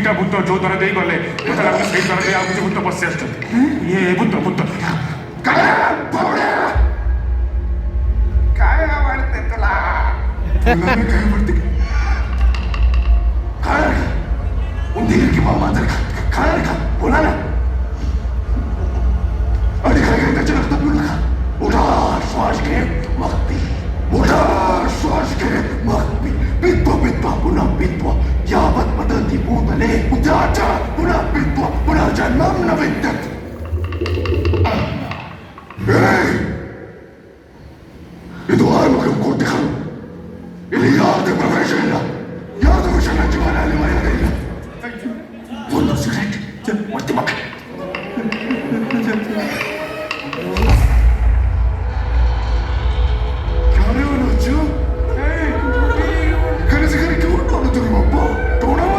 ଦିଟା ଭୂତ ଯୋଉ ଦର ଦେଇ ଗଲେ ଯେତେବେଳେ ଆମେ ସେଇ ଦର ଦେଇ ଆଉ କିଛି ଭୂତ ପଶି ଆସୁଛନ୍ତି ଇଏ ଭୂତ ଭୂତ काय आवडते तुला तुला मी काय म्हणते काय उंदीर किंवा मांजर खाणार का बोला ना आणि काय काय त्याच्या रक्तात पिऊ नका मोठा श्वास घे मग पी मोठा श्वास घे मग पी पित्व पित्व पुन्हा पित्व यावत पद्धती भूतले उद्याच्या पुन्हा पित्व पुन्हा जन्मम न विद्यत ಇದು ಆರ್ಮಗಳು ಕೊಟ್ಟಿಗಳು ಇಲ್ಲಿ ಯಾವುದೇ ಪ್ರವೇಶ ಇಲ್ಲ ಯಾವುದೇ ವಿಷಯ ಜೀವನದಲ್ಲಿ ಮರ್ಯಾದೆ ಇಲ್ಲ ಒಂದು ಸಿಗರೇಟ್ ಮತ್ತೆ ಮಕ್ಕಳು